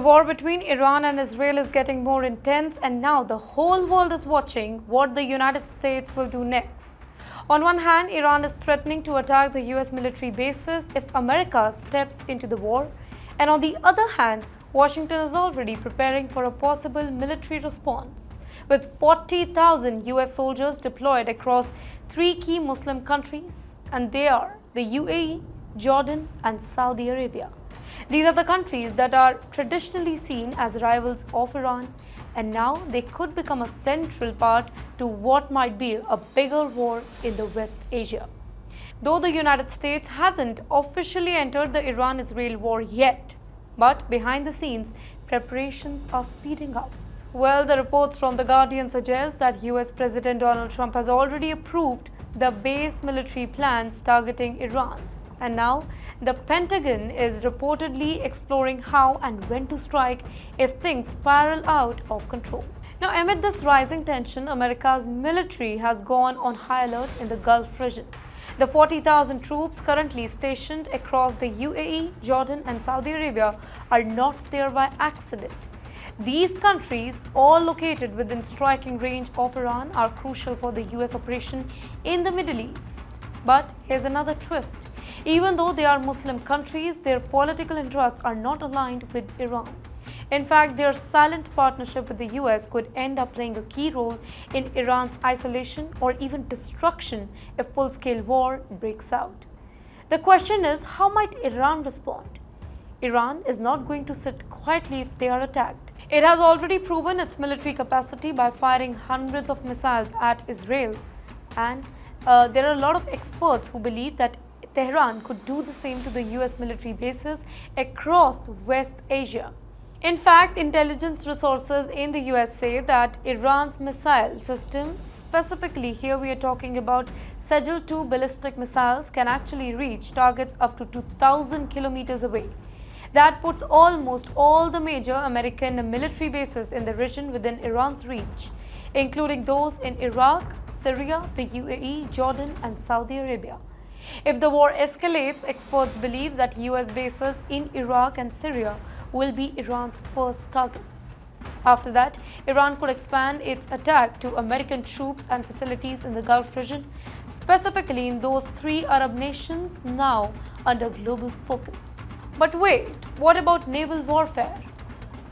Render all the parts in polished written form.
war between Iran and Israel is getting more intense, and now the whole world is watching what the United States will do next. On one hand, Iran is threatening to attack the US military bases if America steps into the war, and on the other hand, Washington is already preparing for a possible military response, with 40,000 US soldiers deployed across three key Muslim countries, and they are the UAE, Jordan, and Saudi Arabia. These are the countries that are traditionally seen as rivals of Iran, and now they could become a central part to what might be a bigger war in the West Asia. Though the United States hasn't officially entered the Iran-Israel war yet, but behind the scenes, preparations are speeding up. Well, the reports from The Guardian suggest that US President Donald Trump has already approved the base military plans targeting Iran. And now, the Pentagon is reportedly exploring how and when to strike if things spiral out of control. Now, amid this rising tension, America's military has gone on high alert in the Gulf region. The 40,000 troops currently stationed across the UAE, Jordan, and Saudi Arabia are not there by accident. These countries, all located within striking range of Iran, are crucial for the US operation in the Middle East. But here's another twist. Even though they are Muslim countries, their political interests are not aligned with Iran. In fact, their silent partnership with the US could end up playing a key role in Iran's isolation or even destruction if full-scale war breaks out. The question is, how might Iran respond? Iran is not going to sit quietly if they are attacked. It has already proven its military capacity by firing hundreds of missiles at Israel, and there are a lot of experts who believe that Tehran could do the same to the US military bases across West Asia. In fact, intelligence resources in the US say that Iran's missile system, specifically here we are talking about Sajal-2 ballistic missiles, can actually reach targets up to 2,000 kilometers away. That puts almost all the major American military bases in the region within Iran's reach, including those in Iraq, Syria, the UAE, Jordan, and Saudi Arabia. If the war escalates, experts believe that US bases in Iraq and Syria will be Iran's first targets. After that, Iran could expand its attack to American troops and facilities in the Gulf region, specifically in those three Arab nations now under global focus. But wait, what about naval warfare?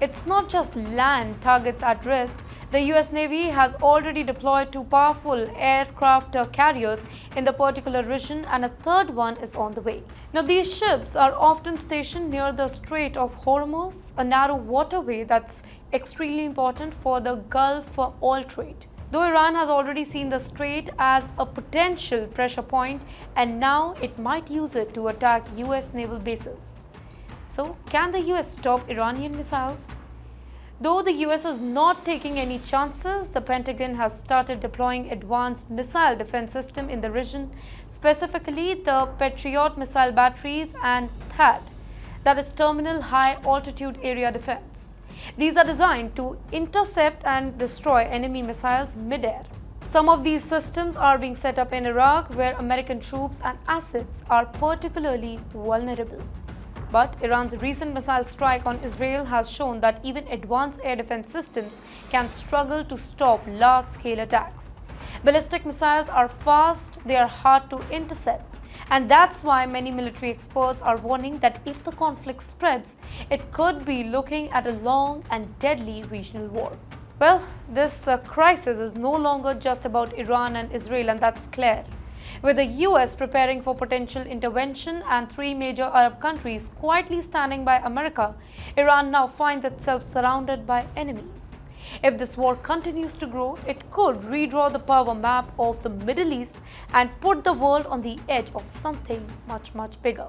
It's not just land targets at risk. The US Navy has already deployed two powerful aircraft carriers in the particular region, and a third one is on the way. Now, these ships are often stationed near the Strait of Hormuz, a narrow waterway that's extremely important for the Gulf oil trade. Though Iran has already seen the strait as a potential pressure point, and now it might use it to attack US naval bases. So, can the US stop Iranian missiles? Though the US is not taking any chances, the Pentagon has started deploying advanced missile defense system in the region, specifically the Patriot missile batteries and THAAD, that is Terminal High Altitude Area Defense. These are designed to intercept and destroy enemy missiles mid-air. Some of these systems are being set up in Iraq, where American troops and assets are particularly vulnerable. But Iran's recent missile strike on Israel has shown that even advanced air defense systems can struggle to stop large-scale attacks. Ballistic missiles are fast, they are hard to intercept, and that's why many military experts are warning that if the conflict spreads, it could be looking at a long and deadly regional war. Well, this crisis is no longer just about Iran and Israel, and that's clear. With the US preparing for potential intervention and three major Arab countries quietly standing by America, Iran now finds itself surrounded by enemies. If this war continues to grow, it could redraw the power map of the Middle East and put the world on the edge of something much, much bigger.